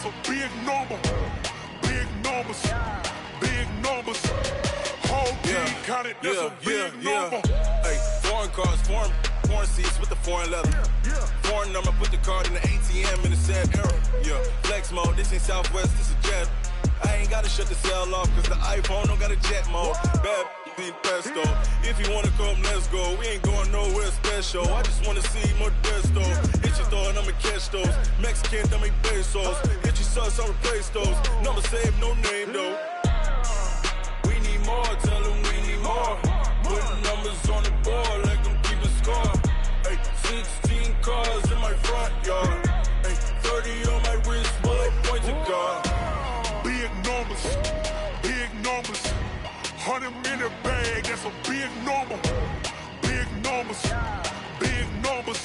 that's a big number. Big numbers, big numbers. Whole team counted, that's a big number. Hey, foreign cars, foreign seats with the foreign leather. Foreign number, put the card in the ATM in the sad era. Yeah, flex mode, this ain't Southwest, this is jet. I ain't gotta shut the cell off, cause the iPhone don't got a jet mode. Bad be pesto. If you wanna come, let's go. We ain't going nowhere special. I just wanna see Modesto. Hit your thought, I'ma catch those. Mexican, that make pesos. Hit your sus, I'll replace those. Number saved, no name though. We need more, tell them we need more. Putting numbers on the board, like them keep a score. Hey, 16 cars in my front yard. Hey, 30 on my wrist, bullet point to God. Big numbers, big numbers. 100 minute bag, that's a big number. Big numbers, big numbers.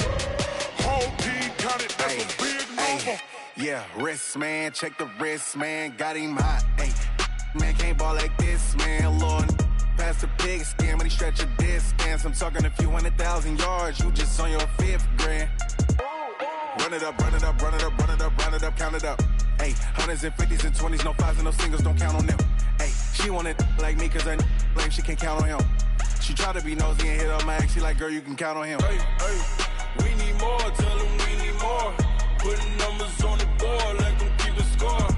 Whole team counted, that's a big number. Yeah, wrist man, check the wrist man, got him hot. Ay, man can't ball like this, man. Lord, past the pig skin when he stretch a distance. I'm talking a few 100,000 yards, you just on your 5th grand. Run it up, run it up, run it up, run it up, run it up, count it up. Ay, hundreds and 50s and 20s, no 5s and no singles, don't count on them. Ay, she want it like me, cause her blame, she can't count on him. She try to be nosy and hit up my ex, she like, girl, you can count on him. Hey, we need more, tell them we need more. Putting numbers on the board, like them keep a score.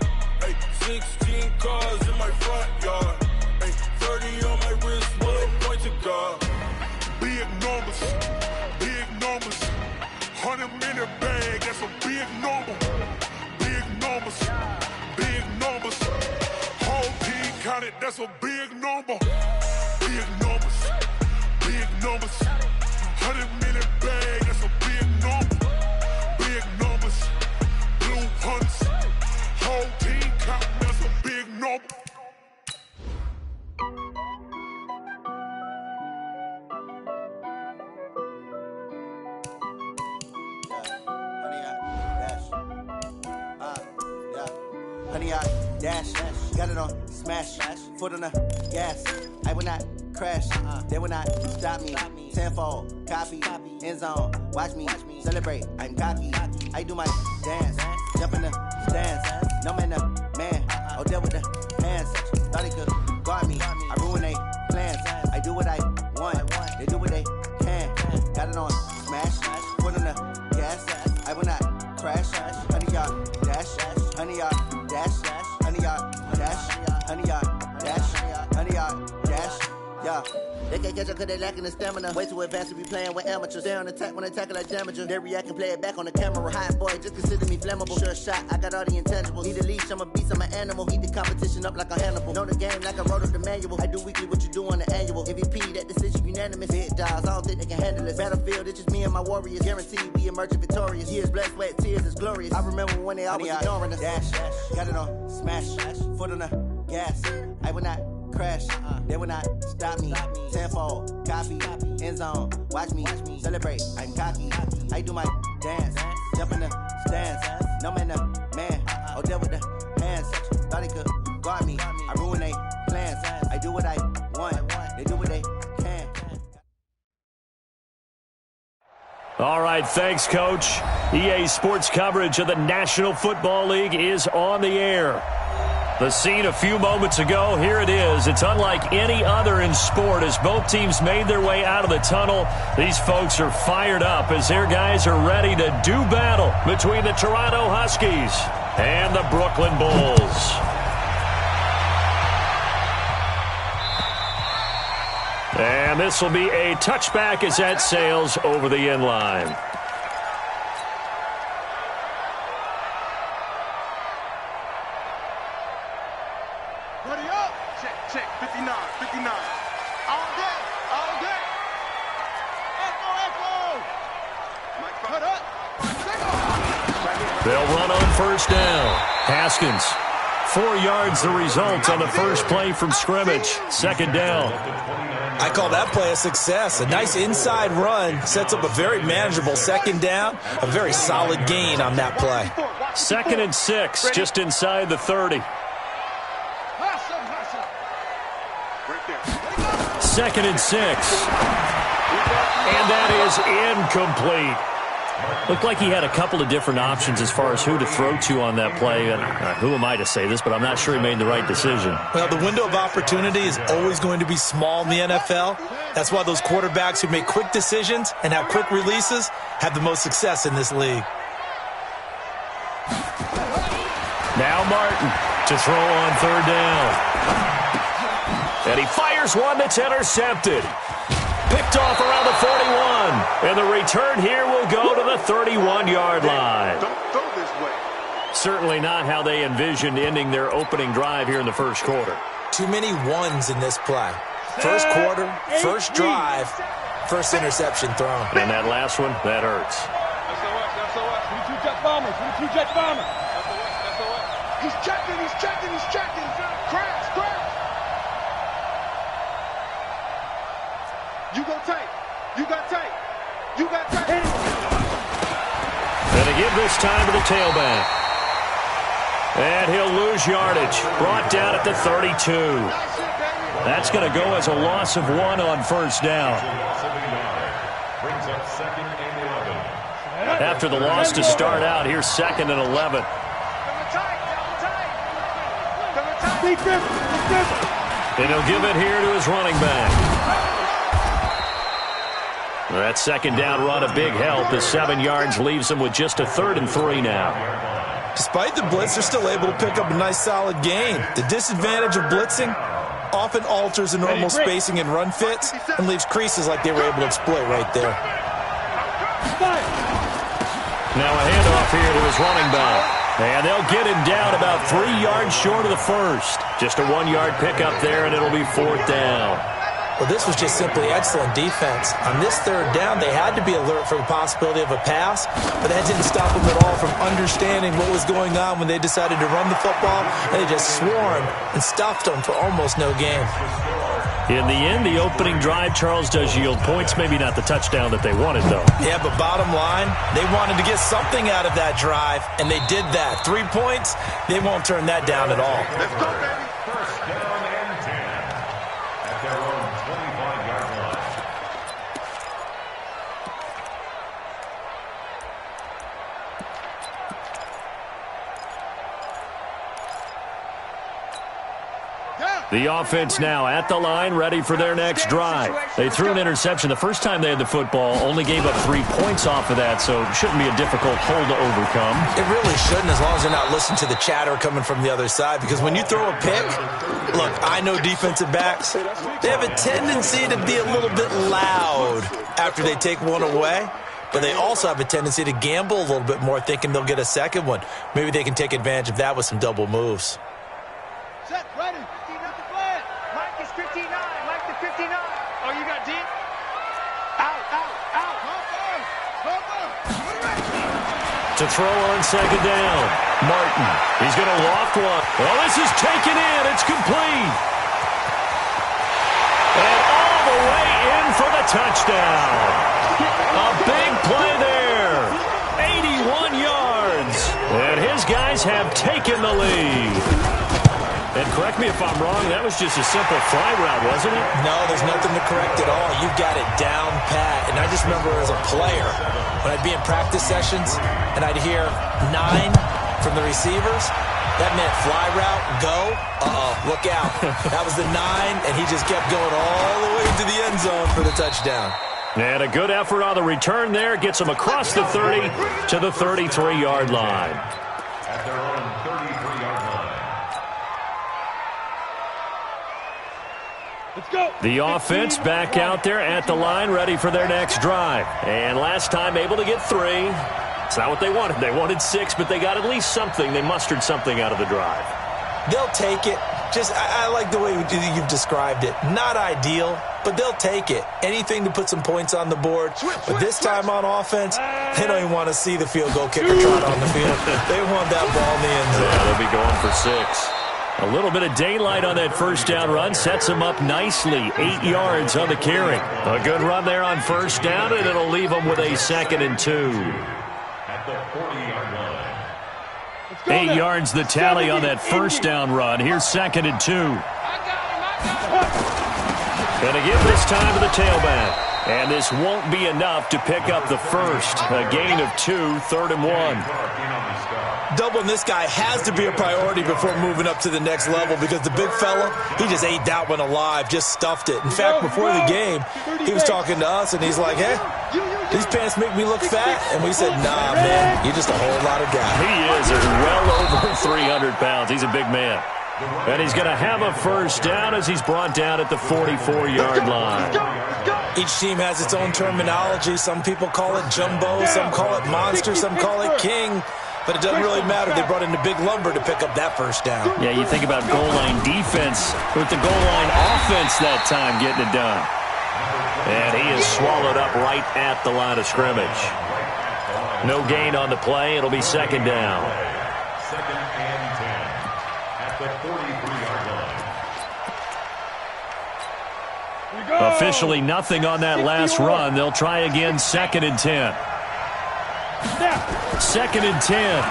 Hey, 16 cars in my front yard. Hey, 30 on my wrist, bullet point to God. Big numbers, big numbers. 100 minute bag, that's a big number. Big numbers, big numbers. Whole team counted, that's a big number. Big numbers, big numbers. 100 minute bag, that's a big number. Big numbers, blue hunts. Whole team counting, that's a big number. Honey, I dash, got it on smash, foot on the gas. I will not crash, they will not stop me. Tenfold, copy, end zone, watch me celebrate. I'm cocky, I do my dance, jump in the stands. No man, man, oh deal with the hands. Thought he could guard me, I ruin they plans. I do what I want, they do what they can. Got it on smash, foot on the gas. I will not crash, honey, y'all dash, honey, y'all dash, honey, y'all dash, honey, y'all dash, honey, y'all dash, yeah. They can't catch up cause they lacking the stamina. Way too advanced to be playing with amateurs. Stay on attack when they tackle like damager. They react and play it back on the camera. Hot boy, just consider me flammable. Sure shot, I got all the intangibles. Need a leash, I'm a beast, I'm an animal. Heat the competition up like a Hannibal. Know the game like I wrote up the manual. I do weekly what you do on the annual. MVP, that decision unanimous. Big dogs, I don't think they can handle it. Battlefield, it's just me and my warriors. Guaranteed we emerging victorious. Years, blood, sweat, tears, it's glorious. I remember when they always ignoring us. Dash, got it on smash, foot on the gas. I will not crash, they will not stop me. Tenfold, copy, end zone, watch me celebrate. I'm cocky, I do my dance, jump in the stands. No man, man, oh deal with the hands. Thought he could guard me, I ruin they plans. I do what I want, they do what they can. All right, thanks, Coach. EA Sports coverage of the National Football League is on the air. The scene a few moments ago, here it is. It's unlike any other in sport as both teams made their way out of the tunnel. These folks are fired up as their guys are ready to do battle between the Toronto Huskies and the Brooklyn Bulls. And this will be a touchback as that sails over the end line. Check, 59. All day. Echo. Cut up. They'll run on first down. Haskins, 4 yards the result on the first play from scrimmage. Second down. I call that play a success. A nice inside run sets up a very manageable second down. A very solid gain on that play. 2nd and 6, just inside the 30. 2nd and 6. And that is incomplete. Looked like he had a couple of different options as far as who to throw to on that play. And who am I to say this, but I'm not sure he made the right decision. Well, the window of opportunity is always going to be small in the NFL. That's why those quarterbacks who make quick decisions and have quick releases have the most success in this league. Now Martin to throw on third down. And he fires one that's intercepted. Picked off around the 41. And the return here will go to the 31-yard line. Don't throw this way. Certainly not how they envisioned ending their opening drive here in the first quarter. Too many ones in this play. First quarter, first drive, first interception thrown. And that last one, that hurts. Two jet bombers. Two jet bombers. He's checking. Crash. You got tape. And they give this time to the tailback. And he'll lose yardage. Brought down at the 32. That's going to go as a loss of 1 on first down. After the loss to start out, here's 2nd and 11. And he'll give it here to his running back. That second down run a big help. The 7 yards leaves them with just a 3rd and 3 now. Despite the blitz, they're still able to pick up a nice solid gain. The disadvantage of blitzing often alters the normal spacing and run fits and leaves creases like they were able to exploit right there. Now a handoff here to his running back. And they'll get him down about 3 yards short of the first. Just a 1-yard pickup there, and it'll be 4th down. Well, this was just simply excellent defense. On this 3rd down, they had to be alert for the possibility of a pass, but that didn't stop them at all from understanding what was going on when they decided to run the football, and they just swarmed and stuffed them for almost no gain. In the end, the opening drive, Charles, does yield points. Maybe not the touchdown that they wanted, though. Yeah, but bottom line, they wanted to get something out of that drive, and they did that. 3 points, they won't turn that down at all. Let's go, baby. First down and 10 at their own 25-yard line. The offense now at the line, ready for their next drive. They threw an interception the first time they had the football, only gave up 3 points off of that, so it shouldn't be a difficult hole to overcome. It really shouldn't, as long as they're not listening to the chatter coming from the other side, because when you throw a pick, look, I know defensive backs, they have a tendency to be a little bit loud after they take one away, but they also have a tendency to gamble a little bit more, thinking they'll get a second one. Maybe they can take advantage of that with some double moves. Set, ready. Mike is 59. Mike the 59. Oh, you got deep? Out. To throw on second down. Martin. He's going to loft one. Well, this is taken in. It's complete. And all the way in for the touchdown. A big play there. 81 yards. And his guys have taken the lead. And correct me if I'm wrong, that was just a simple fly route, wasn't it? No, there's nothing to correct at all. You've got it down pat. And I just remember as a player, when I'd be in practice sessions and I'd hear 9 from the receivers, that meant fly route, go, look out. That was the 9, and he just kept going all the way to the end zone for the touchdown. And a good effort on the return there. Gets him across the 30 to the 33-yard line. At their own 33-yard line. Let's go. The offense back out there at the line, ready for their next drive. And last time able to get 3. It's not what they wanted. They wanted 6, but they got at least something. They mustered something out of the drive. They'll take it. Just, I like the way you've described it. Not ideal, but they'll take it. Anything to put some points on the board. But this time on offense, they don't even want to see the field goal kicker trot on the field. They want that ball in the end zone. Yeah, they'll be going for 6. A little bit of daylight on that first down run sets them up nicely. 8 yards on the carry. A good run there on first down, and it'll leave them with a 2nd and 2. At the 40-yard line. 8 yards the tally on that first down run. Here's 2nd and 2. Going to give this time to the tailback. And this won't be enough to pick up the first. A gain of 2, 3rd and 1. Doubling this guy has to be a priority before moving up to the next level because the big fella, he just ate that one alive, just stuffed it. In fact, before the game, he was talking to us, and he's like, hey, these pants make me look fat. And we said, nah, man, you're just a whole lot of guy. He is well over 300 pounds. He's a big man. And he's going to have a first down as he's brought down at the 44-yard line. Each team has its own terminology. Some people call it jumbo, some call it monster, some call it king. But it doesn't really matter. They brought in the big lumber to pick up that first down. Yeah, you think about goal line defense with the goal line offense that time getting it done. And he is swallowed up right at the line of scrimmage. No gain on the play. It'll be 2nd down. 2nd and 10 at the 43-yard line. Officially nothing on that last run. They'll try again 2nd and 10. 2nd and 10.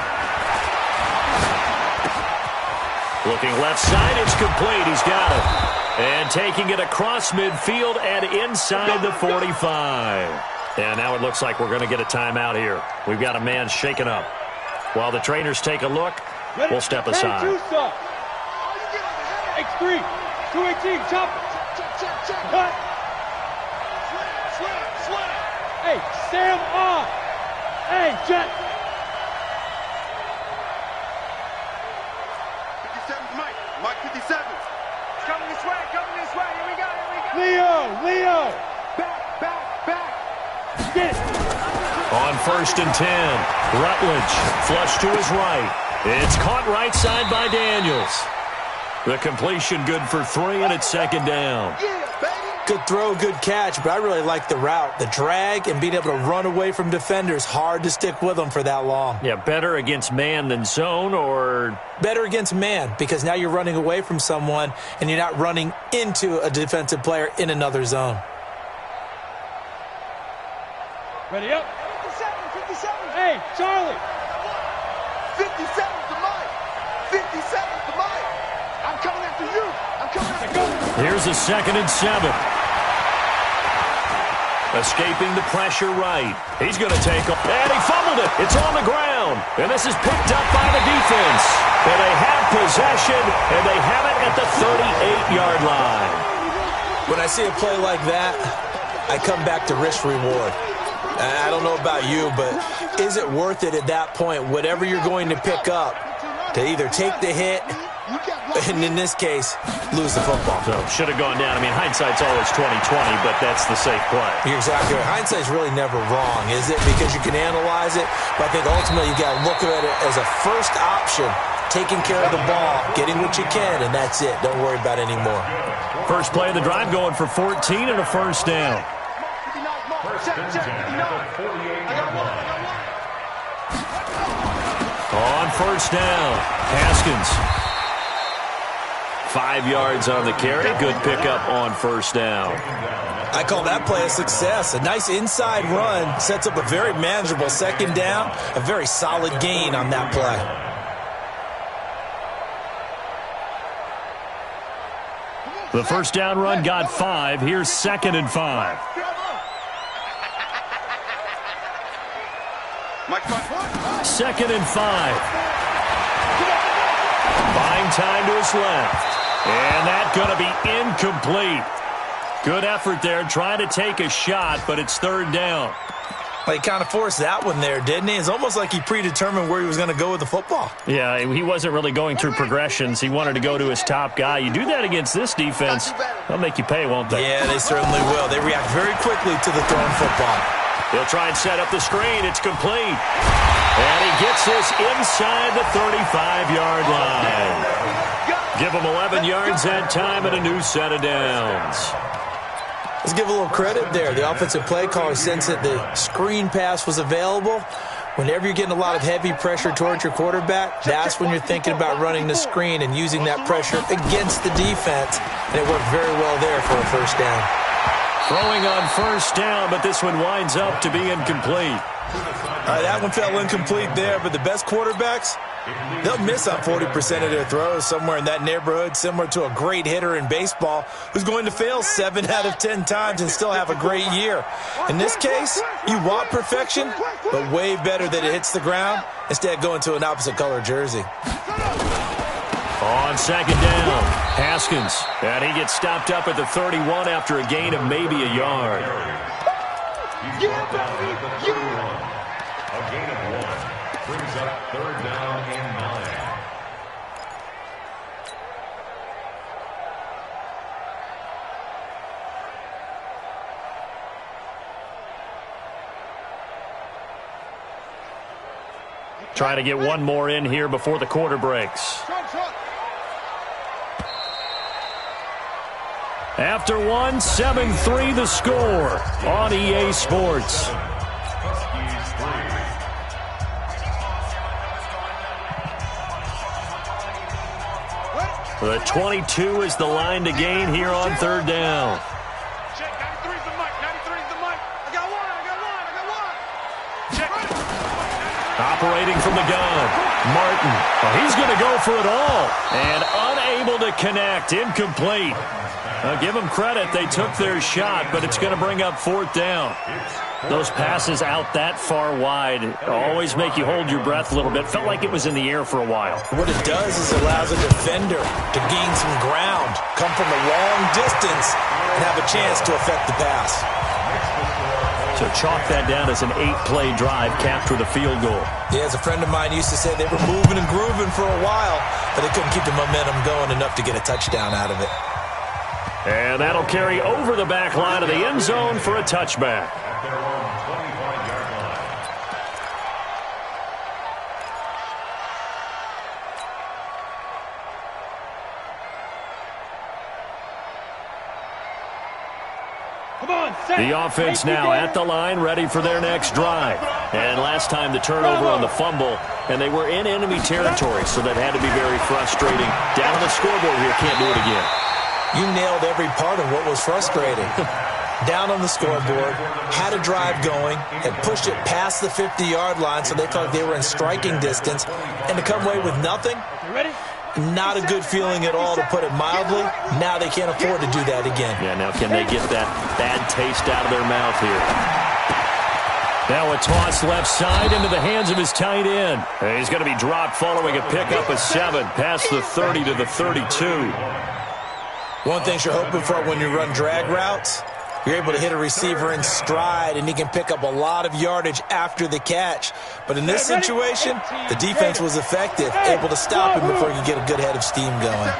Looking left side, it's complete. He's got it. And taking it across midfield and inside the 45. And now it looks like we're going to get a timeout here. We've got a man shaken up. While the trainers take a look, we'll step aside. X3, 218, chop it. Cut. Hey, Sam off. Hey, jet. 57's Mike. Mike 57. Coming this way. Here we go. Leo. Back. Get it. On 1st and 10, Rutledge flush to his right. It's caught right side by Daniels. The completion good for 3, and it's 2nd down. Good throw, good catch, but I really like the route. The drag and being able to run away from defenders, hard to stick with them for that long. Yeah, better against man than zone, or? Better against man, because now you're running away from someone and you're not running into a defensive player in another zone. Ready up. 57. Hey, Charlie. 57 to Mike. 57 to Mike. I'm coming after you. Here's a 2nd and 7. Escaping the pressure right. He's going to take off. And he fumbled it. It's on the ground. And this is picked up by the defense. And they have possession, and they have it at the 38-yard line. When I see a play like that, I come back to risk-reward. I don't know about you, but is it worth it at that point, whatever you're going to pick up, to either take the hit and in this case, lose the football? So should have gone down. I mean, hindsight's always 20/20, but that's the safe play. You're exactly right. Hindsight's really never wrong, is it? Because you can analyze it, but I think ultimately you got to look at it as a first option, taking care of the ball, getting what you can, and that's it. Don't worry about it anymore. First play of the drive going for 14 and a first down. 1st and 10 at the 48-yard line. On 1st down, Haskins. 5 yards on the carry. Good pickup on 1st down. I call that play a success. A nice inside run sets up a very manageable 2nd down. A very solid gain on that play. The 1st down run got 5. Here's 2nd and 5. 2nd and 5. Buying time to his left. And that's going to be incomplete. Good effort there, trying to take a shot, but it's 3rd down. Well, he kind of forced that one there, didn't he? It's almost like he predetermined where he was going to go with the football. Yeah, he wasn't really going through progressions. He wanted to go to his top guy. You do that against this defense, they'll make you pay, won't they? Yeah, they certainly will. They react very quickly to the thrown football. He'll try and set up the screen. It's complete. And he gets this inside the 35-yard line. Give him 11 yards that time and a new set of downs. Let's give a little credit there. The offensive play caller sensed that the screen pass was available. Whenever you're getting a lot of heavy pressure towards your quarterback, that's when you're thinking about running the screen and using that pressure against the defense. And it worked very well there for a 1st down. Throwing on 1st down, but this one winds up to be incomplete. That one fell incomplete there, but the best quarterbacks, they'll miss on 40% of their throws, somewhere in that neighborhood, similar to a great hitter in baseball who's going to fail 7 out of 10 times and still have a great year. In this case, you want perfection, but way better that it hits the ground instead of going to an opposite color jersey. On second down, Haskins, and he gets stopped up at the 31 after a gain of maybe a yard. A gain of 1 brings up 3rd down and 9. Trying to get one more in here before the quarter breaks. After one, 7-3 the score on EA Sports. The 22 is the line to gain here on 3rd down. Check, 93's the mic, 93's the mic. I got one. Check. Operating from the gun, Martin. Oh, he's going to go for it all. And unable to connect, incomplete. Give them credit, they took their shot, but it's going to bring up 4th down. Those passes out that far wide always make you hold your breath a little bit. Felt like it was in the air for a while. What it does is it allows a defender to gain some ground, come from a long distance, and have a chance to affect the pass. So chalk that down as an 8-play drive, capped with a field goal. Yeah, as a friend of mine used to say, they were moving and grooving for a while, but they couldn't keep the momentum going enough to get a touchdown out of it. And that'll carry over the back line of the end zone for a touchback. At their own 25-yard line. Come on, set. The offense now at the line, ready for their next drive. And last time the turnover on the fumble, and they were in enemy territory, so that had to be very frustrating. Down on the scoreboard here, can't do it again. You nailed every part of what was frustrating. Down on the scoreboard, had a drive going, had pushed it past the 50-yard line so they thought they were in striking distance, and to come away with nothing, not a good feeling at all, to put it mildly. Now they can't afford to do that again. Yeah, now can they get that bad taste out of their mouth here? Now a toss left side into the hands of his tight end. And he's going to be dropped following a pickup of 7 past the 30 to the 32. One thing you're hoping for when you run drag routes, you're able to hit a receiver in stride, and he can pick up a lot of yardage after the catch. But in this situation, the defense was effective, able to stop him before he could get a good head of steam going.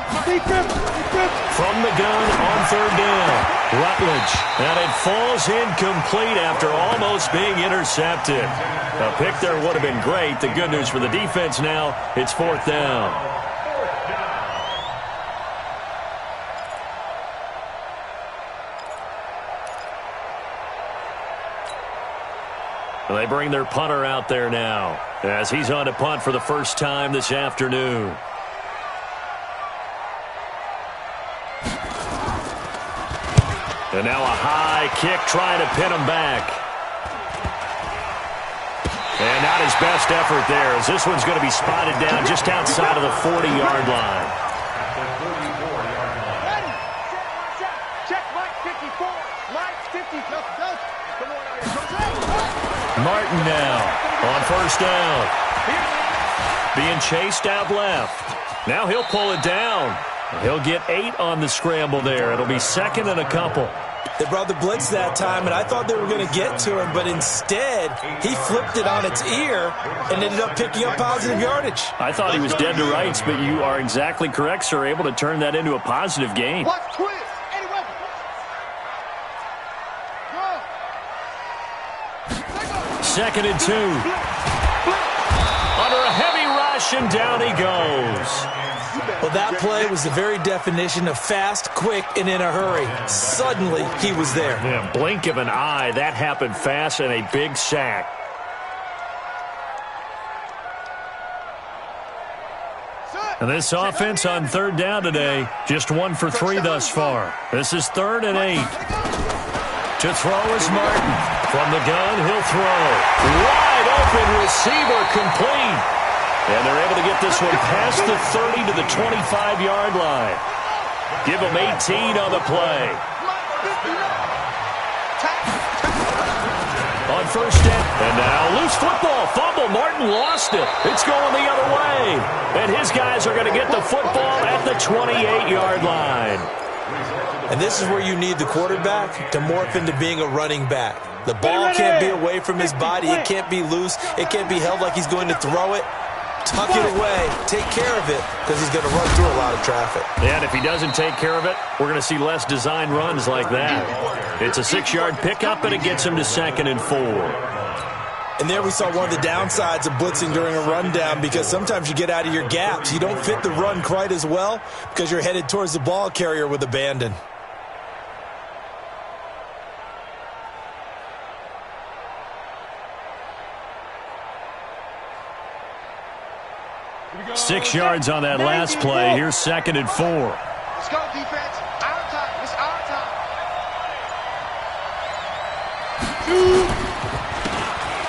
From the gun on 3rd down, Rutledge. And it falls incomplete after almost being intercepted. A pick there would have been great. The good news for the defense now, it's 4th down. They bring their punter out there now as he's on to punt for the first time this afternoon. And now a high kick trying to pin him back. And not his best effort there, as this one's going to be spotted down just outside of the 40-yard line. Check, Mike 54. Mike 54. Martin now on 1st down. Being chased out left. Now he'll pull it down. He'll get 8 on the scramble there. It'll be 2nd and a couple. They brought the blitz that time, and I thought they were going to get to him, but instead he flipped it on its ear and ended up picking up positive yardage. I thought he was dead to rights, but you are exactly correct, sir. Able to turn that into a positive gain. Watch twist. Anyway. Go. 2nd and 2. Under a heavy rush, and down he goes. Well, that play was the very definition of fast, quick, and in a hurry. Suddenly, he was there. Yeah, blink of an eye. That happened fast, and a big sack. And this offense on 3rd down today, just 1 for 3 thus far. This is 3rd and 8. To throw is Martin. From the gun, he'll throw. Wide wide open receiver complete. And they're able to get this one past the 30 to the 25-yard line. Give them 18 on the play. On first down. And now loose football. Fumble. Martin lost it. It's going the other way. And his guys are going to get the football at the 28-yard line. And this is where you need the quarterback to morph into being a running back. The ball can't be away from his body. It can't be loose. It can't be held like he's going to throw it. Tuck it away. Take care of it because he's going to run through a lot of traffic. And if he doesn't take care of it, we're going to see less design runs like that. It's a 6-yard pickup, and it gets him to 2nd and 4. And there we saw one of the downsides of blitzing during a rundown because sometimes you get out of your gaps. You don't fit the run quite as well because you're headed towards the ball carrier with abandon. Here we go. 6 yards on that last play. Here's 2nd and 4. Let's go, defense. Our time. It's our time.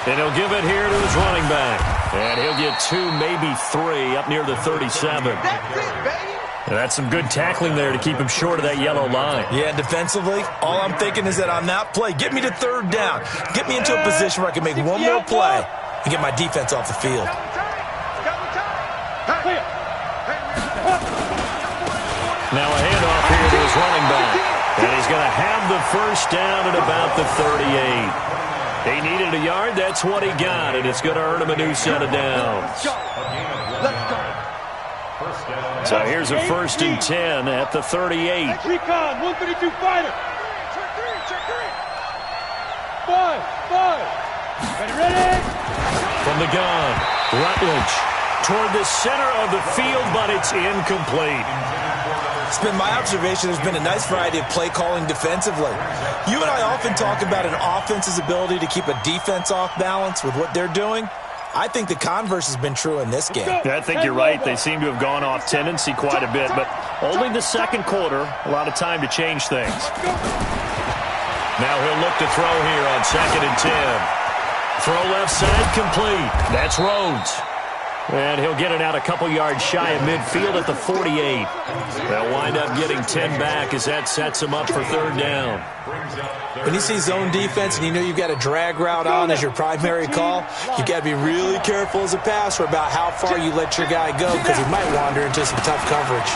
And he'll give it here to his running back. And he'll get 2, maybe 3, up near the 37. That's it, baby. And that's some good tackling there to keep him short of that yellow line. Yeah, defensively, all I'm thinking is that on that play, get me to 3rd down. Get me into a position where I can make one more play and get my defense off the field. Now a handoff here to his running back. And he's going to have the first down at about the 38. He needed a yard. That's what he got, and it's going to earn him a new set of downs. So here's a 1st and 10 at the 38. Next recon, 132 fighter. Check 3. 5. Ready. From the gun, Rutledge toward the center of the field, but it's incomplete. It's been my observation there's been a nice variety of play calling defensively. You and I often talk about an offense's ability to keep a defense off balance with what they're doing. I think the converse has been true in this game. I think you're right. They seem to have gone off tendency quite a bit, but only the 2nd quarter, a lot of time to change things. Now he'll look to throw here on 2nd and 10. Throw left side complete. That's Rhodes. And he'll get it out a couple yards shy of midfield at the 48. They'll wind up getting 10 back as that sets him up for 3rd down. When you see zone defense and you know you've got a drag route on as your primary call, you've got to be really careful as a passer about how far you let your guy go because he might wander into some tough coverage.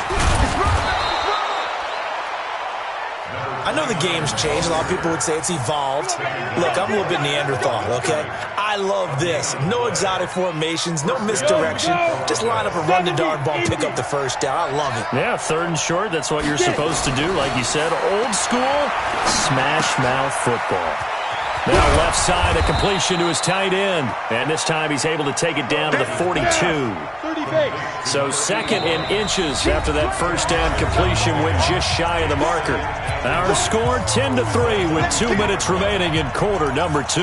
I know the game's changed. A lot of people would say it's evolved. Look, I'm a little bit Neanderthal, okay? I love this. No exotic formations, no misdirection. Just line up and run the darn ball, pick up the first down. I love it. Yeah, 3rd and short. That's what you're supposed to do. Like you said, old school smash mouth football. Now left side, a completion to his tight end. And this time he's able to take it down to the 42. So 2nd in inches after that first down completion went just shy of the marker. Our score 10-3 with 2 minutes remaining in quarter number 2.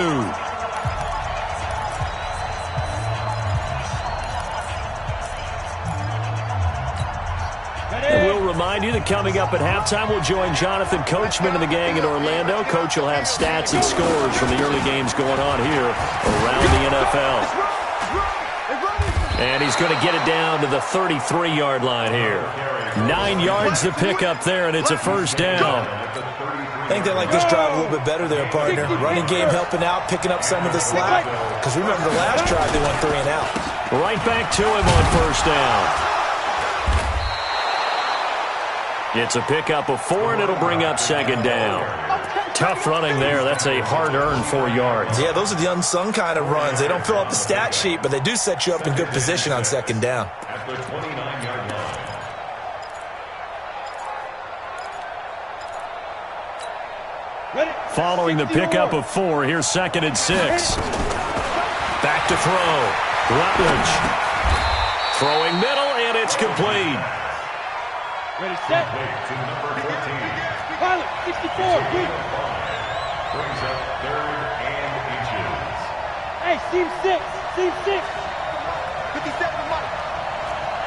We'll remind you that coming up at halftime, we'll join Jonathan Coachman and the gang in Orlando. Coach will have stats and scores from the early games going on here around the NFL. And he's going to get it down to the 33-yard line here. 9 yards to pick up there, and it's a first down. I think they like this drive a little bit better there, partner. Running game helping out, picking up some of the slack. Because remember, the last drive, they went 3 and out. Right back to him on first down. It's a pickup of 4, and it'll bring up 2nd down. Tough running there. That's a hard-earned 4 yards. Yeah, those are the unsung kind of runs. They don't fill up the stat sheet, but they do set you up in good position on 2nd down. At the 29-yard line. Following the pickup of 4, here's 2nd and 6. Back to throw. Rutledge. Throwing middle, and it's complete. Ready, set. To number 14. Pilot, 64. Good. Brings up 3rd and inches. Hey, seam 6. Seam 6. 57 to Mike.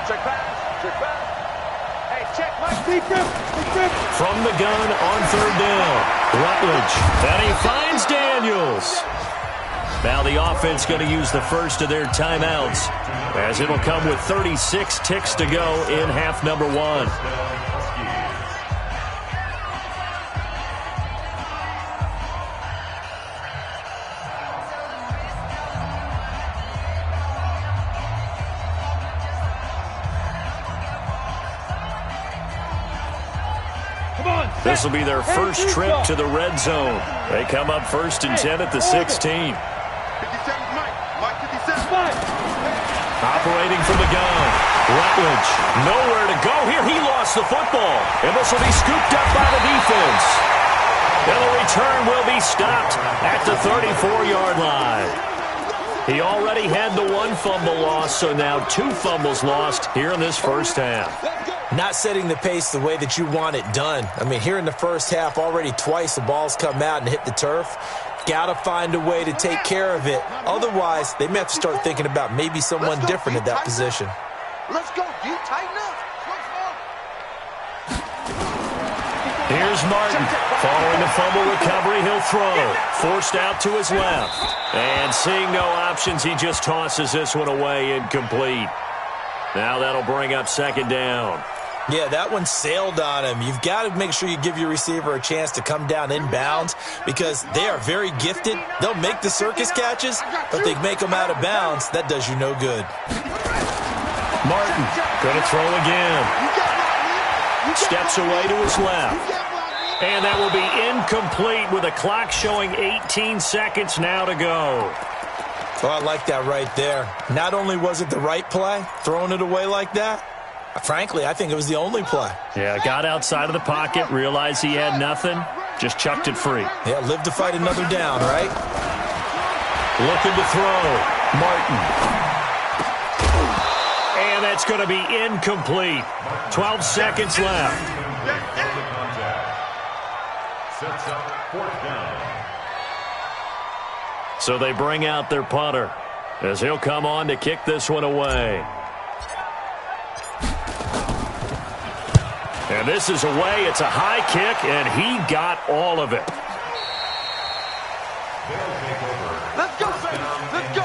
Check pass. Check pass. Hey, check Mike. Big grip. Big grip. From the gun on 3rd down. Rutledge. And he finds Daniels. Now the offense going to use the first of their timeouts, as it'll come with 36 ticks to go in half number one. This will be their first trip to the red zone. They come up 1st and 10 at the 16. Operating from the gun. Rutledge, nowhere to go here. He lost the football. And this will be scooped up by the defense. And the return will be stopped at the 34-yard line. He already had the one fumble loss, so now 2 fumbles lost here in this first half. Not setting the pace the way that you want it done. I mean, here in the first half, already twice the ball's come out and hit the turf. Got to find a way to take care of it. Otherwise, they may have to start thinking about maybe someone different at that position. Let's go. You tighten up. Here's Martin. Following the fumble recovery, he'll throw. Forced out to his left. And seeing no options, he just tosses this one away incomplete. Now that'll bring up 2nd down. Yeah, that one sailed on him. You've got to make sure you give your receiver a chance to come down inbounds because they are very gifted. They'll make the circus catches, but they make them out of bounds. That does you no good. Martin going to throw again. Steps away to his left. And that will be incomplete with a clock showing 18 seconds now to go. Oh, I like that right there. Not only was it the right play, throwing it away like that, frankly, I think it was the only play. Yeah, got outside of the pocket, realized he had nothing, just chucked it free. Yeah, live to fight another down, right? Looking to throw. Martin. And that's going to be incomplete. 12 seconds left. Sets up 4th down. So they bring out their punter as he'll come on to kick this one away. And this is away. It's a high kick, and he got all of it. Let's go, baby. Let's go.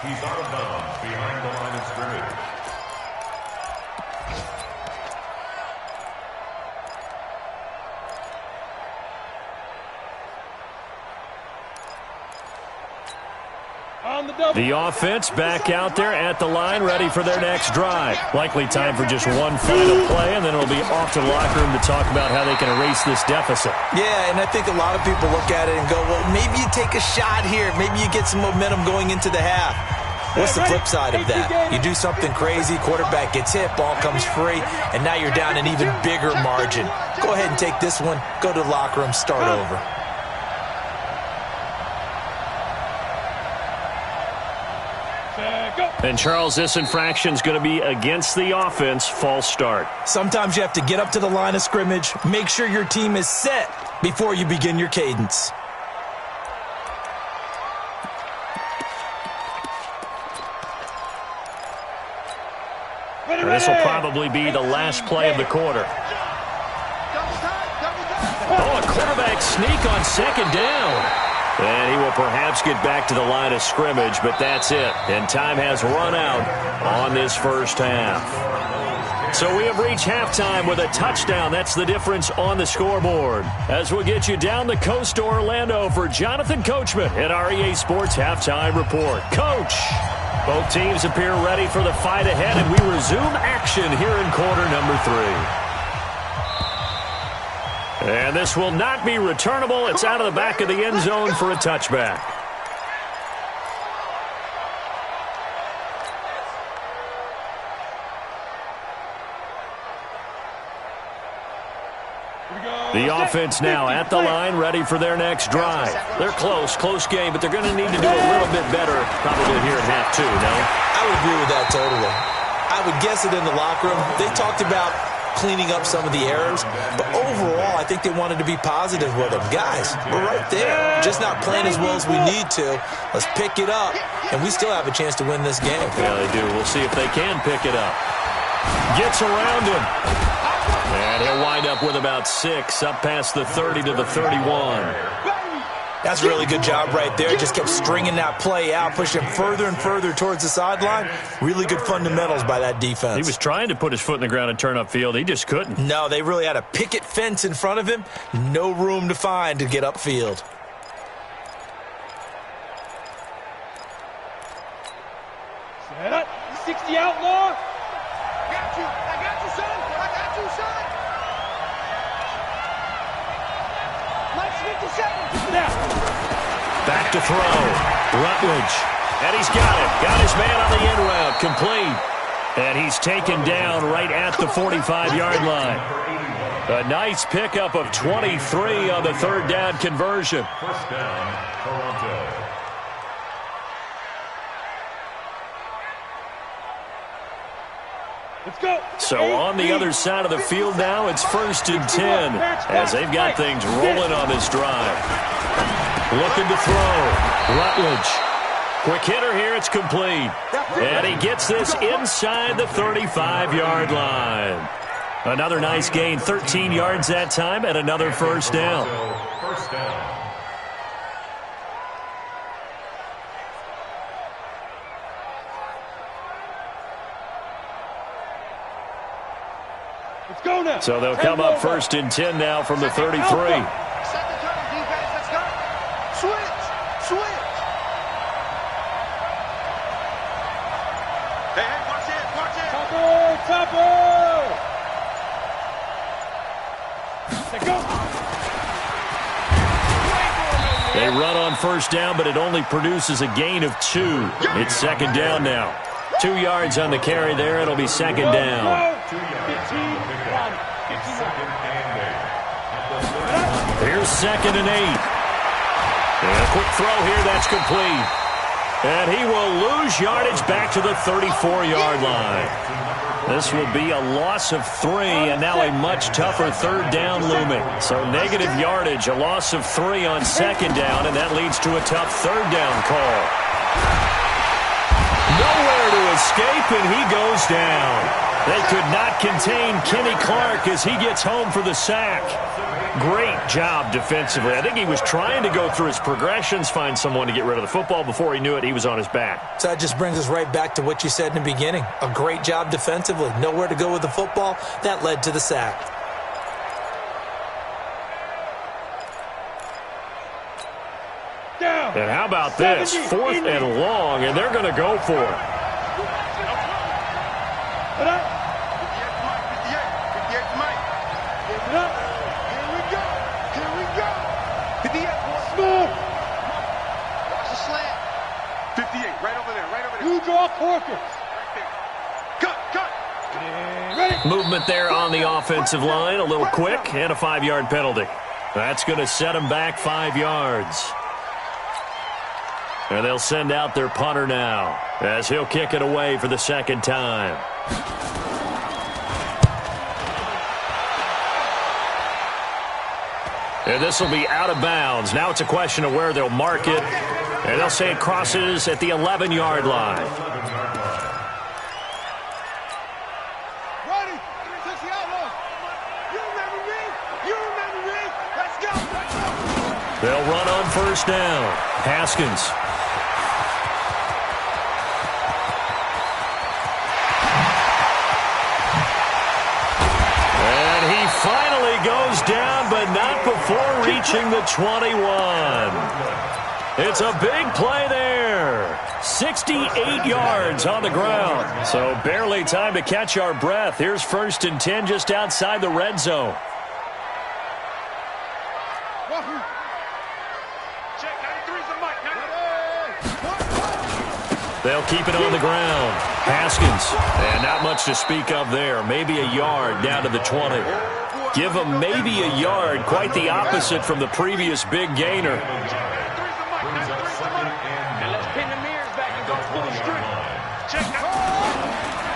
He's out of bounds behind the line of scrimmage. The offense back out there at the line, ready for their next drive. Likely time for just one final play, and then it'll be off to the locker room to talk about how they can erase this deficit. Yeah, and I think a lot of people look at it and go, well, maybe you take a shot here. Maybe you get some momentum going into the half. What's the flip side of that? You do something crazy, quarterback gets hit, ball comes free, and now you're down an even bigger margin. Go ahead and take this one, go to the locker room, start over. And, Charles, this infraction's going to be against the offense. False start. Sometimes you have to get up to the line of scrimmage, make sure your team is set before you begin your cadence. This will probably be the last play of the quarter. Oh, a quarterback sneak on 2nd down. And he will perhaps get back to the line of scrimmage, but that's it. And time has run out on this first half. So we have reached halftime with a touchdown. That's the difference on the scoreboard. As we'll get you down the coast to Orlando for Jonathan Coachman at our EA Sports Halftime Report. Coach, both teams appear ready for the fight ahead, and we resume action here in quarter number 3. And this will not be returnable. It's out of the back of the end zone for a touchback. The offense now at the line, ready for their next drive. They're close game, but they're going to need to do a little bit better probably here in half 2, no? I would agree with that totally. I would guess it in the locker room. They talked about cleaning up some of the errors, but overall, I think they wanted to be positive with them. Guys, we're right there, just not playing as well as we need to. Let's pick it up, and we still have a chance to win this game. Yeah, they do. We'll see if they can pick it up. Gets around him. And he'll wind up with about 6, up past the 30 to the 31. That's a really good job right there. Just kept stringing that play out, pushing him further and further towards the sideline. Really good fundamentals by that defense. He was trying to put his foot in the ground and turn upfield. He just couldn't. No, they really had a picket fence in front of him. No room to find to get upfield. Set up. 60 outlaw. Got you. I got you, son. I got you, son. Mike's 50 seconds. Now. Back to throw. Rutledge. And he's got it. Got his man on the in route. Complete. And he's taken down right at the 45-yard line. A nice pickup of 23 on the third down conversion. First down, Toronto. Let's go. So on the other side of the field now, it's 1st and 10 as they've got things rolling on this drive. Looking to throw. Rutledge. Quick hitter here. It's complete. And he gets this inside the 35-yard line. Another nice gain. 13 yards that time and another first down. First down. Let's go now. So they'll come up 1st and 10 now from the 33. Second turn, defense. Let's go. Switch. Switch. Hey, watch it. Watch it. Topper. Let's go. They run on first down, but it only produces a gain of 2. It's second down now. 2 yards on the carry there. It'll be second down. 2 yards on the pickup. It's 2nd and 8. Here's 2nd and 8. And a quick throw here. That's complete. And he will lose yardage back to the 34-yard line. This will be a loss of 3, and now a much tougher third down looming. So negative yardage, a loss of 3 on second down, and that leads to a tough third down call. Nowhere to escape, and he goes down. They could not contain Kenny Clark as he gets home for the sack. Great job defensively. I think he was trying to go through his progressions, find someone to get rid of the football. Before he knew it, he was on his back. So that just brings us right back to what you said in the beginning. A great job defensively. Nowhere to go with the football. That led to the sack. Down. And how about this? 4th and long, and they're going to go for it. Put up. 58 to Mike. Put up. Here we go. Here we go. 58, boy. Smooth. Watch the slant. 58, right over there, right over there. You draw Corkins. Right there. Cut. Ready. Movement there on the offensive line, a little quick, and a 5-yard penalty. That's going to set them back 5 yards. And they'll send out their punter now as he'll kick it away for the second time. And this will be out of bounds. Now it's a question of where they'll mark it. And they'll say it crosses at the 11-yard line. Ready. 60 outlaws. You remember me? You remember me? Let's go. Let's go. They'll run on first down. Haskins. Finally goes down, but not before reaching the 21. It's a big play there. 68 yards on the ground. So barely time to catch our breath. Here's 1st and 10 just outside the red zone. Check 93's the mic. They'll keep it on the ground. Haskins. And not much to speak of there. Maybe a yard down to the 20. Give him maybe a yard. Quite the opposite from the previous big gainer.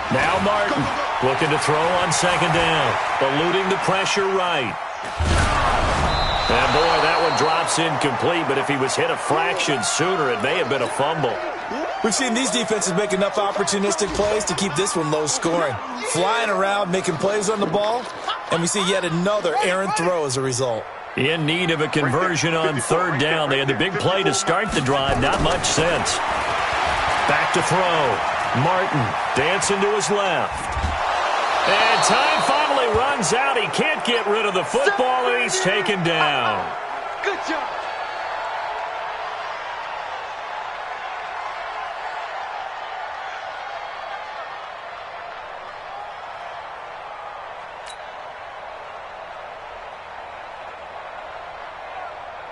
Now Martin looking to throw on second down. Eluding the pressure right. And boy, that one drops incomplete. But if he was hit a fraction sooner, it may have been a fumble. We've seen these defenses make enough opportunistic plays to keep this one low scoring. Flying around, making plays on the ball, and we see yet another errant throw as a result. In need of a conversion on third down. They had the big play to start the drive. Not much sense. Back to throw. Martin dancing to his left. And time finally runs out. He can't get rid of the football, and he's taken down. Good job.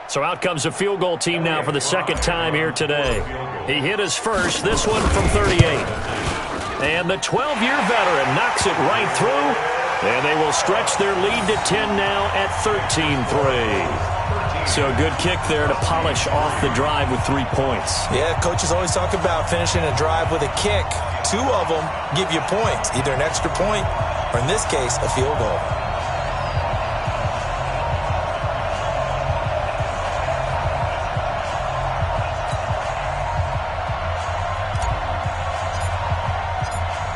So out comes a field goal team now for the second time here today. He hit his first, this one from 38. And the 12-year veteran knocks it right through, and they will stretch their lead to 10 now at 13-3. So a good kick there to polish off the drive with 3 points. Yeah, coaches always talk about finishing a drive with a kick. 2 of them give you points, either an extra point or, in this case, a field goal.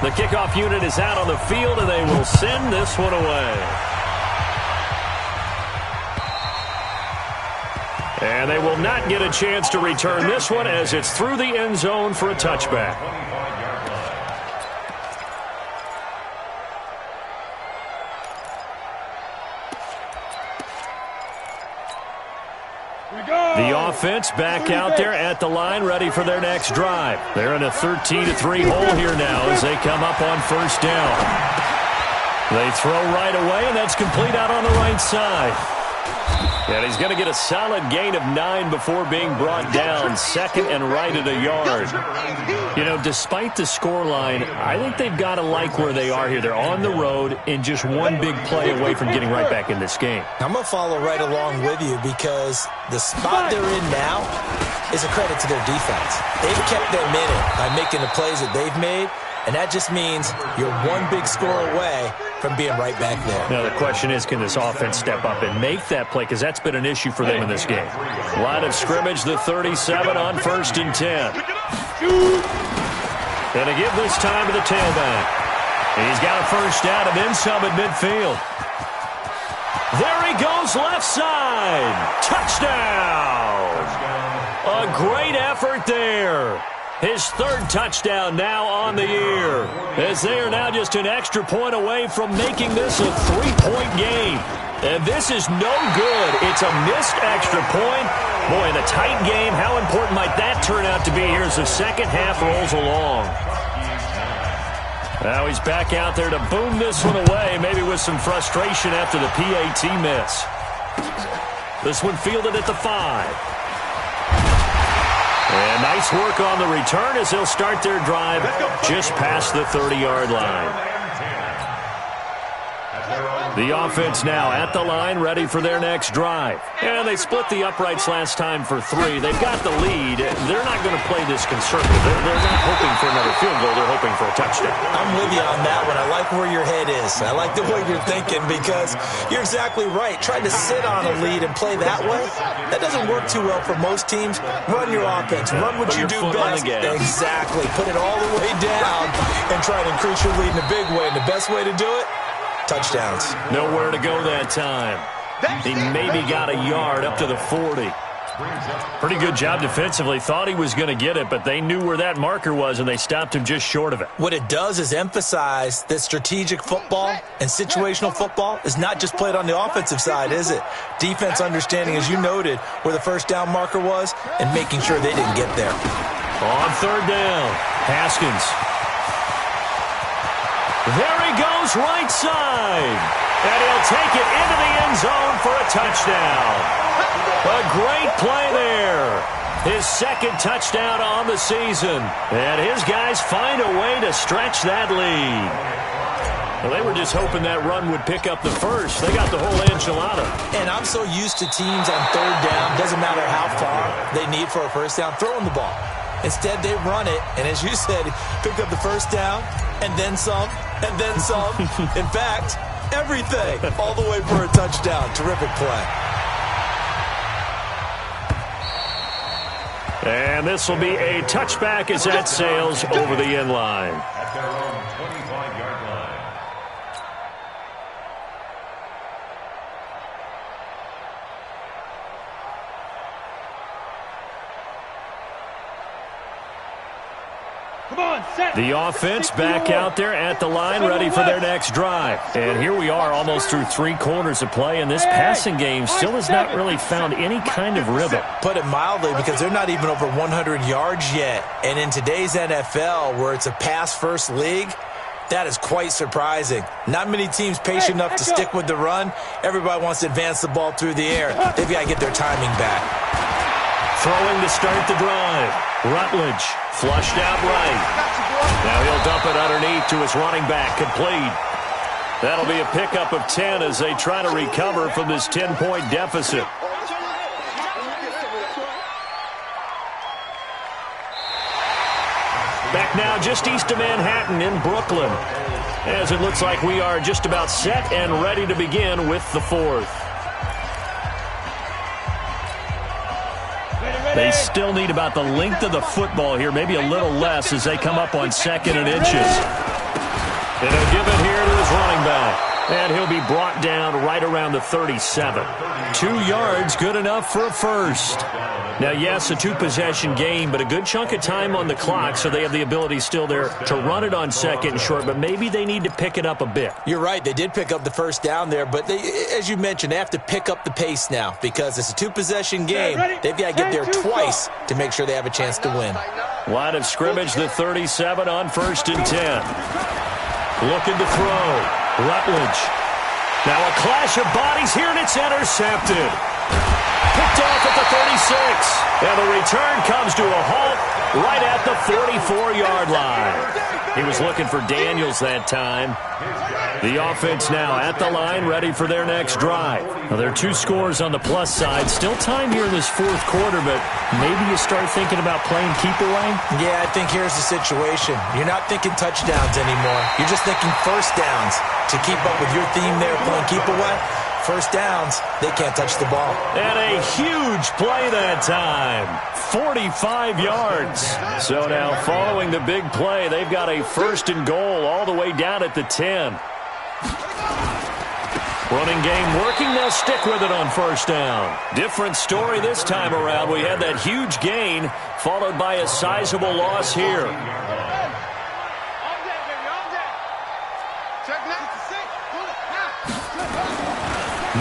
The kickoff unit is out on the field, and they will send this one away. And they will not get a chance to return this one as it's through the end zone for a touchback. The offense back out there at the line, ready for their next drive. They're in a 13-3 hole here now as they come up on first down. They throw right away, and that's complete out on the right side. And he's going to get a solid gain of 9 before being brought down, second and right at a yard. You know, despite the scoreline, I think they've got to like where they are here. They're on the road and just one big play away from getting right back in this game. I'm going to follow right along with you because the spot they're in now is a credit to their defense. They've kept them in it by making the plays that they've made, and that just means you're one big score away from being right back there. Now, the question is, can this offense step up and make that play? Because that's been an issue for them in this game. Line of scrimmage, the 37 on 1st and 10. And to give this time to the tailback. He's got a first down and then some at midfield. There he goes, left side. Touchdown. A great effort there. His 3rd touchdown now on the year, as they are now just an extra point away from making this a 3-point game. And this is no good. It's a missed extra point. Boy, in a tight game, how important might that turn out to be here as the second half rolls along? Now he's back out there to boom this one away, maybe with some frustration after the PAT miss. This one fielded at the 5. And nice work on the return as they'll start their drive just past the 30-yard line. The offense now at the line, ready for their next drive. And they split the uprights last time for 3. They've got the lead. They're not going to play this conservative. They're not hoping for another field goal. They're hoping for a touchdown. I'm with you on that one. I like where your head is. I like the way you're thinking because you're exactly right. Trying to sit on a lead and play that way, that doesn't work too well for most teams. Run your offense. Run what you do best. Exactly. Put it all the way down and try to increase your lead in a big way. And the best way to do it, touchdowns. Nowhere to go that time. He maybe got a yard up to the 40. Pretty good job defensively. Thought he was going to get it, but they knew where that marker was, and they stopped him just short of it. What it does is emphasize that strategic football and situational football is not just played on the offensive side, is it? Defense understanding, as you noted, where the first down marker was and making sure they didn't get there. On 3rd down, Haskins. There he goes, right side. And he'll take it into the end zone for a touchdown. A great play there. His 2nd touchdown on the season. And his guys find a way to stretch that lead. Well, they were just hoping that run would pick up the first. They got the whole enchilada. And I'm so used to teams on 3rd down, doesn't matter how far they need for a first down, throwing the ball. Instead, they run it, and as you said, pick up the first down, and then some, and then some. In fact, everything, all the way for a touchdown. Terrific play. And this will be a touchback as that sails over the end line. At their own 25-yard line. The offense back out there at the line, ready for their next drive. And here we are almost through 3 quarters of play, and this passing game still has not really found any kind of rhythm. Put it mildly, because they're not even over 100 yards yet. And in today's NFL, where it's a pass-first league, that is quite surprising. Not many teams patient enough to stick with the run. Everybody wants to advance the ball through the air. They've got to get their timing back. Throwing to start the drive. Rutledge flushed out right. Now he'll dump it underneath to his running back. Complete. That'll be a pickup of 10 as they try to recover from this 10-point deficit. Back now just east of Manhattan in Brooklyn, as it looks like we are just about set and ready to begin with the 4th. They still need about the length of the football here, maybe a little less as they come up on 2nd and inches. And he'll give it here to his running back. And he'll be brought down right around the 37. 2 yards, good enough for a first. Now, yes, a 2-possession game, but a good chunk of time on the clock, so they have the ability still there to run it on 2nd and short, but maybe they need to pick it up a bit. You're right. They did pick up the first down there, but as you mentioned, they have to pick up the pace now because it's a 2-possession game. They've got to get there twice to make sure they have a chance to win. Line of scrimmage, the 37 on 1st and 10. Looking to throw. Rutledge. Now a clash of bodies here, and it's intercepted. Picked off at the 36. And the return comes to a halt right at the 44-yard line. He was looking for Daniels that time. The offense now at the line, ready for their next drive. Now, there are 2 scores on the plus side. Still time here in this 4th quarter, but maybe you start thinking about playing keep away? Yeah, I think here's the situation. You're not thinking touchdowns anymore. You're just thinking first downs. To keep up with your theme there, playing keep away, first downs, they can't touch the ball. And a huge play that time. 45 yards. So now following the big play, they've got a 1st and goal all the way down at the 10. Running game working. They'll stick with it on 1st down. Different story this time around. We had that huge gain followed by a sizable loss here.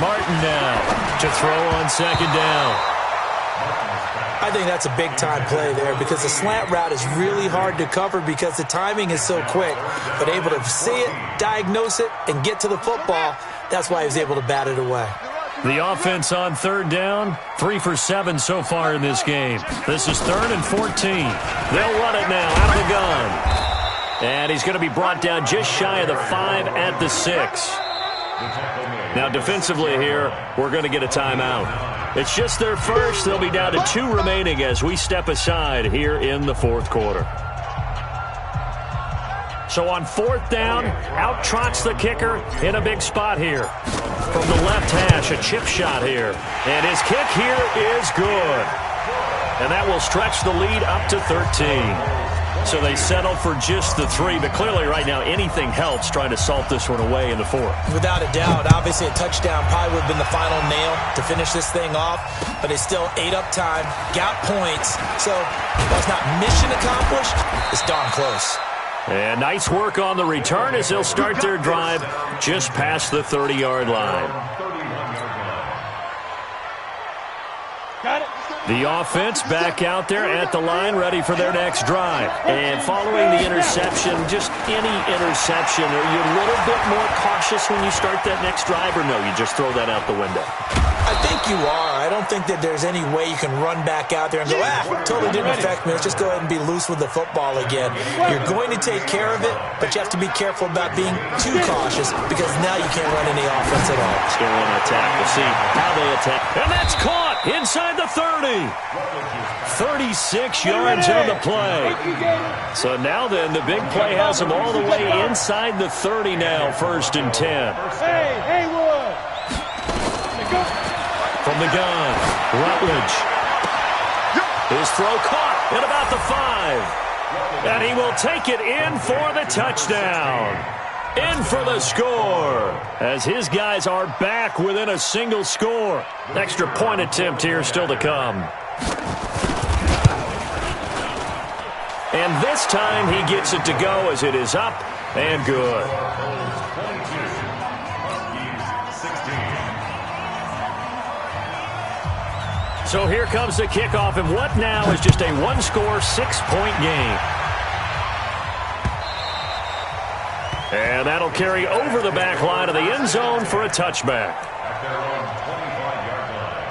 Martin now to throw on 2nd down. I think that's a big-time play there because the slant route is really hard to cover because the timing is so quick. But able to see it, diagnose it, and get to the football, that's why he was able to bat it away. The offense on 3rd down, 3 for 7 so far in this game. This is 3rd and 14. They'll run it now out of the gun. And he's going to be brought down just shy of the 5 at the 6. Now defensively here, we're going to get a timeout. It's just their first. They'll be down to 2 remaining as we step aside here in the 4th quarter. So on 4th down, out trots the kicker in a big spot here. From the left hash, a chip shot here. And his kick here is good. And that will stretch the lead up to 13. So they settle for just the 3, but clearly right now anything helps trying to salt this one away in the 4th. Without a doubt, obviously a touchdown probably would have been the final nail to finish this thing off, but it's still ate up time, got points, so while it's not mission accomplished, it's darn close. And nice work on the return as they'll start their drive just past the 30-yard line. Got it. The offense back out there at the line, ready for their next drive. And following the interception, just any interception, are you a little bit more cautious when you start that next drive, or no, you just throw that out the window? I think you are. I don't think that there's any way you can run back out there and go, totally didn't affect me. Let's just go ahead and be loose with the football again. You're going to take care of it, but you have to be careful about being too cautious because now you can't run any offense at all. Let's go on attack. We'll see how they attack. And that's caught inside the 30. 36 yards on the play. So now then, the big play has them all the way inside the 30 now, 1st and 10. Hey, Haywood. From the gun, Rutledge. His throw caught at about the 5. And he will take it in for the touchdown. In for the score. As his guys are back within a single score. Extra point attempt here still to come. And this time he gets it to go as it is up and good. So here comes the kickoff, and what now is just a one-score, 6-point game. And that'll carry over the back line of the end zone for a touchback. At their own 25-yard line.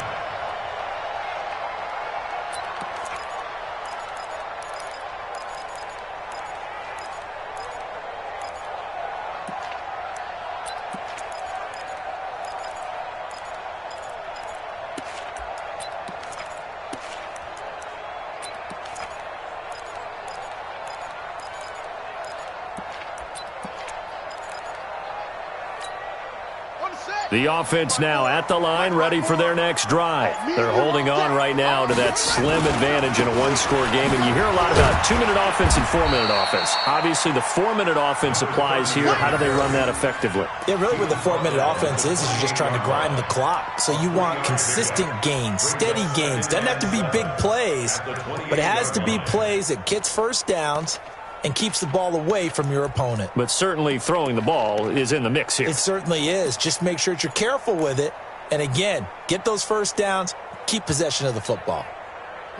The offense now at the line, ready for their next drive. They're holding on right now to that slim advantage in a one-score game. And you hear a lot about 2-minute offense and 4-minute offense. Obviously, the 4-minute offense applies here. How do they run that effectively? Yeah, really what the 4-minute offense is you're just trying to grind the clock. So you want consistent gains, steady gains. Doesn't have to be big plays, but it has to be plays that gets first downs and keeps the ball away from your opponent. But certainly throwing the ball is in the mix here. It certainly is. Just make sure that you're careful with it. And again, get those first downs, keep possession of the football.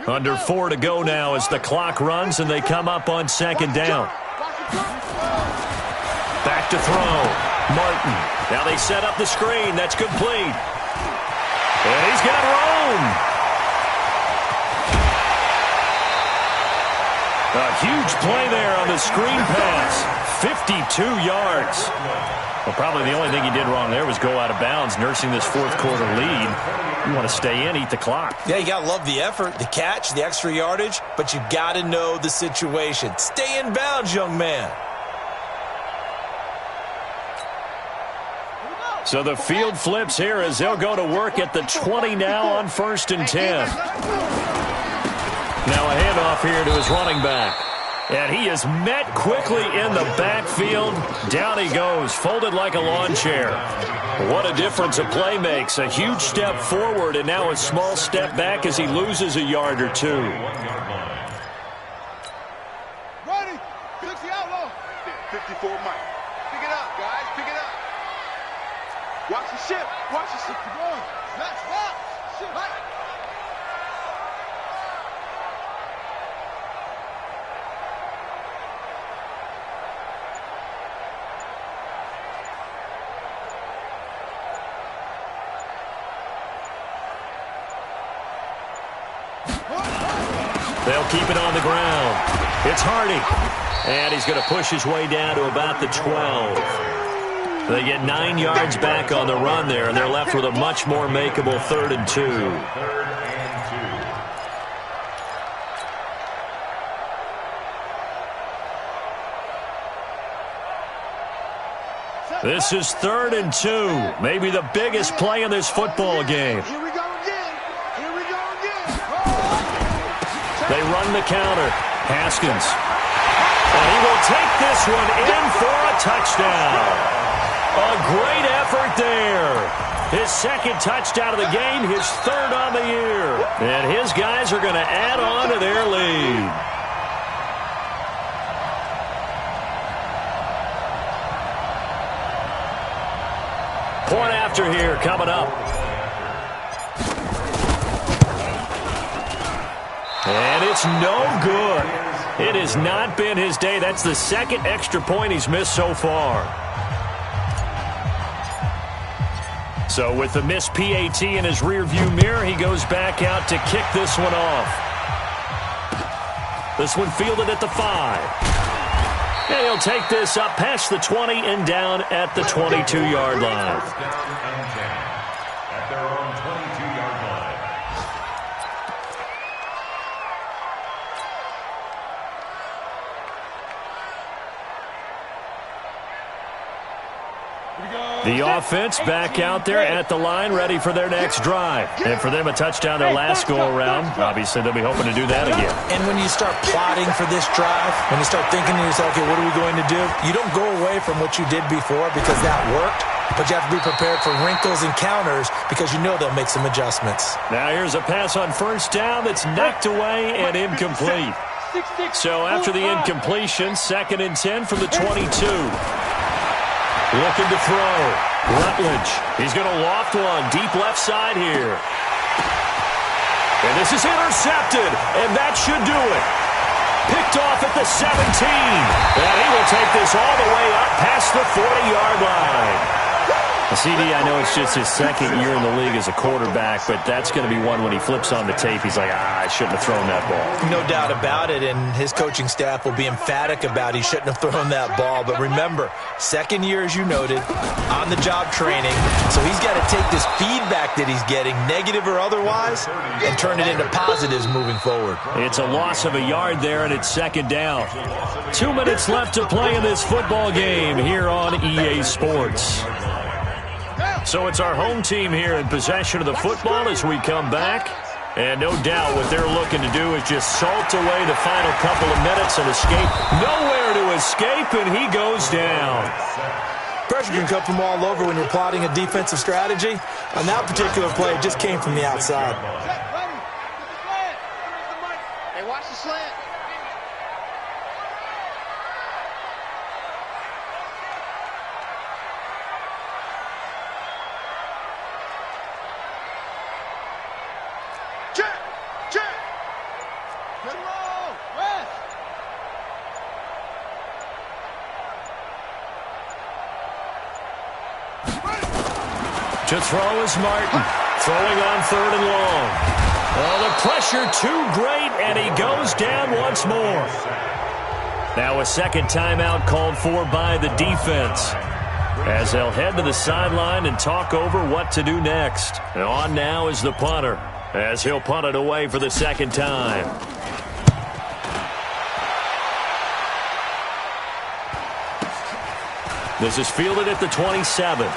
Under 4 to go now as the clock runs and they come up on second down. Back to throw. Martin. Now they set up the screen. That's complete. And he's got room. A huge play there on the screen pass. 52 yards. Well, probably the only thing he did wrong there was go out of bounds, nursing this fourth quarter lead. You want to stay in, eat the clock. Yeah, you got to love the effort, the catch, the extra yardage, but you got to know the situation. Stay in bounds, young man. So the field flips here as they'll go to work at the 20 now on 1st and 10. Now a handoff here to his running back. And he is met quickly in the backfield. Down he goes, folded like a lawn chair. What a difference a play makes. A huge step forward and now a small step back as he loses a yard or two. Ready? 60 outlaw. 54 Mike. Pick it up, guys. Pick it up. Watch the ship. Watch the ship. Come on. Let's walk. Ship. Right. They'll keep it on the ground. It's Hardy. And he's going to push his way down to about the 12. They get 9 yards back on the run there, and they're left with a much more makeable 3rd and 2. 3rd and 2. This is 3rd and 2. Maybe the biggest play in this football game. Here we go again. Here we go again. They run the counter. Haskins. And he will take this one in for a touchdown. A great effort there. His second touchdown of the game, his 3rd on the year. And his guys are going to add on to their lead. Point after here coming up. And it's no good. It has not been his day. That's the second extra point he's missed so far. So with the missed PAT in his rearview mirror, he goes back out to kick this one off. This one fielded at the 5. And he'll take this up past the 20 and down at the 22-yard line. At their own 22-yard line. The offense back out there at the line, ready for their next drive. And for them, a touchdown their last go-around. Obviously, they'll be hoping to do that again. And when you start plotting for this drive, when you start thinking to yourself, okay, what are we going to do? You don't go away from what you did before because that worked, but you have to be prepared for wrinkles and counters because you know they'll make some adjustments. Now here's a pass on 1st down that's knocked away and incomplete. So after the incompletion, 2nd and 10 from the 22. Looking to throw. Rutledge. He's going to loft one. Deep left side here. And this is intercepted. And that should do it. Picked off at the 17. And he will take this all the way up past the 40-yard line. CD, I know it's just his 2nd year in the league as a quarterback, but that's going to be one when he flips on the tape, he's like, I shouldn't have thrown that ball. No doubt about it, and his coaching staff will be emphatic about he shouldn't have thrown that ball. But remember, 2nd year, as you noted, on-the-job training, so he's got to take this feedback that he's getting, negative or otherwise, and turn it into positives moving forward. It's a loss of a yard there, and it's 2nd down. 2 minutes left to play in this football game here on EA Sports. So it's our home team here in possession of the football as we come back. And no doubt what they're looking to do is just salt away the final couple of minutes and escape. Nowhere to escape, and he goes down. Pressure can come from all over when you're plotting a defensive strategy. On that particular play, it just came from the outside. Hey, watch the slant. To throw is Martin. Throwing on 3rd and long. Oh, the pressure too great, and he goes down once more. Now a 2nd timeout called for by the defense, as they'll head to the sideline and talk over what to do next. And on now is the punter, as he'll punt it away for the 2nd time. This is fielded at the 27.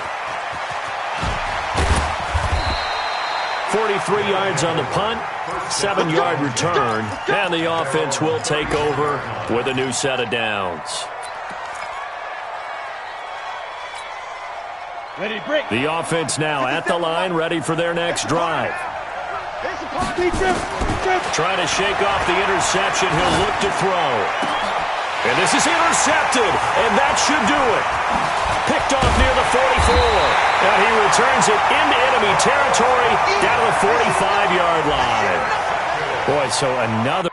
43 yards on the punt, 7-yard return, and the offense will take over with a new set of downs. The offense now at the line, ready for their next drive. Trying to shake off the interception, he'll look to throw. And this is intercepted, and that should do it. Picked off near the 44. And he returns it into enemy territory down to the 45-yard line. Boy, so another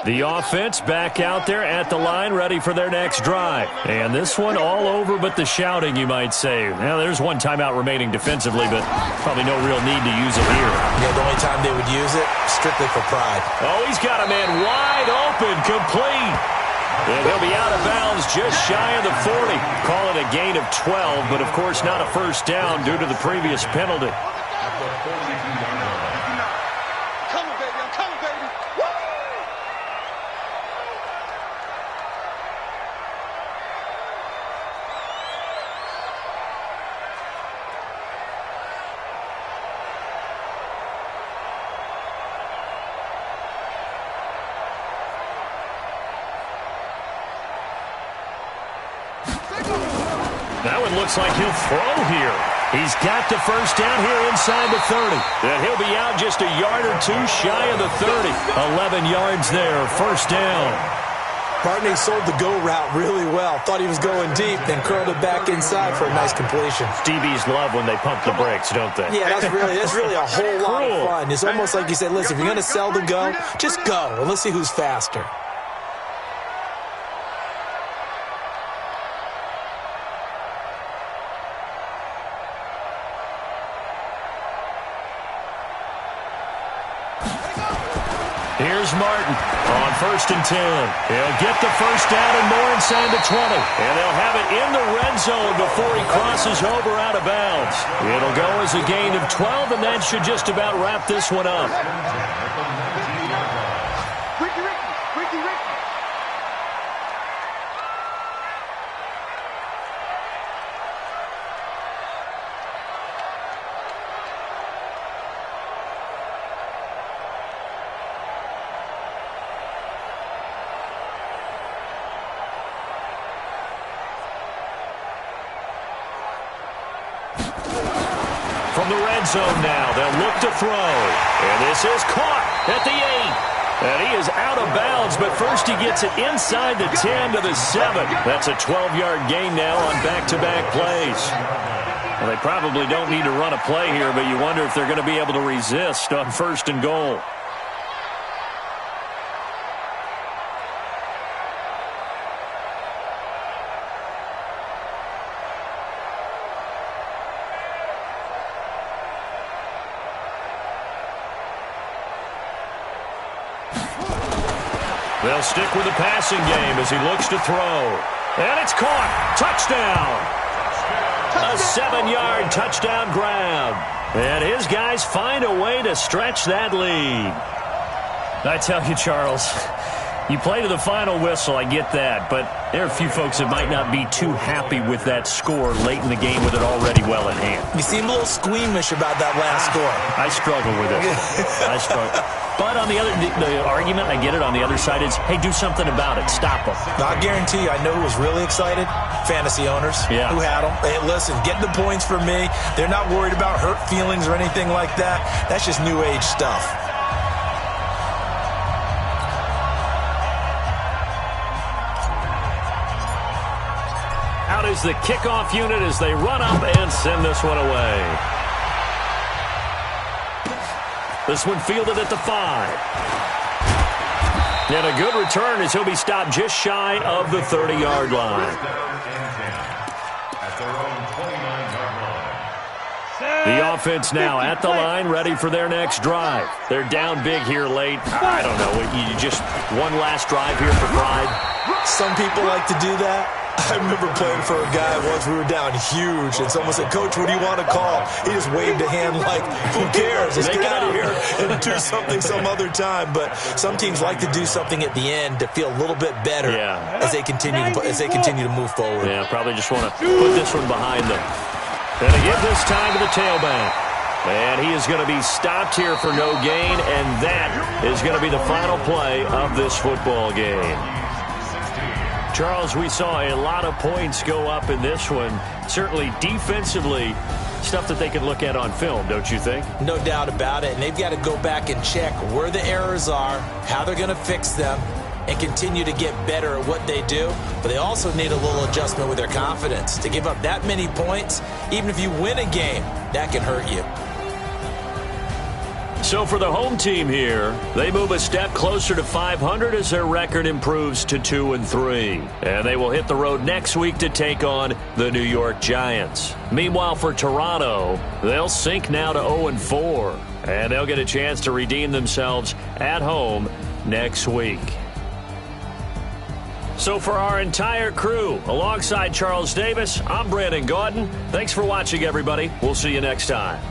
The offense back out there at the line, ready for their next drive. And this one all over but the shouting, you might say. Now, there's one timeout remaining defensively, but probably no real need to use it here. Yeah, the only time they would use it, strictly for pride. Oh, he's got a man wide open, complete. And he'll be out of bounds just shy of the 40. Call it a gain of 12, but of course not a first down due to the previous penalty. That one looks like he'll throw here. He's got the first down here inside the 30. And he'll be out just a yard or two shy of the 30. 11 yards there, first down. Barney sold the go route really well. Thought he was going deep, then curled it back inside for a nice completion. DBs love when they pump the brakes, don't they? Yeah, that's really a whole lot of fun. It's almost like you said, listen, if you're going to sell the go, just go, and let's see who's faster. Here's Martin on 1st and 10. He'll get the first down and more inside the 20. And they'll have it in the red zone before he crosses over out of bounds. It'll go as a gain of 12, and that should just about wrap this one up. Ricky. From the red zone now, they'll look to throw. And this is caught at the 8. And he is out of bounds, but first he gets it inside the 10 to the 7. That's a 12-yard gain now on back-to-back plays. Well, they probably don't need to run a play here, but you wonder if they're going to be able to resist on 1st and goal. They'll stick with the passing game as he looks to throw. And it's caught. Touchdown. A 7-yard touchdown grab. And his guys find a way to stretch that lead. I tell you, Charles, you play to the final whistle, I get that. But there are a few folks that might not be too happy with that score late in the game with it already well in hand. You seem a little squeamish about that last score. I struggle with it. I struggle. But on the argument, I get it, on the other side is, hey, do something about it. Stop them. I guarantee you, I know who was really excited. Fantasy owners who had them. Hey, listen, get the points for me. They're not worried about hurt feelings or anything like that. That's just new age stuff. Out is the kickoff unit as they run up and send this one away. This one fielded at the 5. And a good return as he'll be stopped just shy of the 30-yard line. The offense now at the line, ready for their next drive. They're down big here late. I don't know. You just one last drive here for pride. Some people like to do that. I remember playing for a guy once. We were down huge, and someone said, "Coach, what do you want to call?" He just waved a hand like, "Who cares? Let's get out of here and do something some other time." But some teams like to do something at the end to feel a little bit better as they continue to move forward. Yeah, probably just want to put this one behind them. And they give this time to the tailback. And he is going to be stopped here for no gain, and that is going to be the final play of this football game. Charles, we saw a lot of points go up in this one. Certainly defensively, stuff that they can look at on film, don't you think? No doubt about it. And they've got to go back and check where the errors are, how they're going to fix them, and continue to get better at what they do. But they also need a little adjustment with their confidence. To give up that many points, even if you win a game, that can hurt you. So for the home team here, they move a step closer to 500 as their record improves to 2-3. And they will hit the road next week to take on the New York Giants. Meanwhile, for Toronto, they'll sink now to 0-4. And they'll get a chance to redeem themselves at home next week. So for our entire crew, alongside Charles Davis, I'm Brandon Gaudin. Thanks for watching, everybody. We'll see you next time.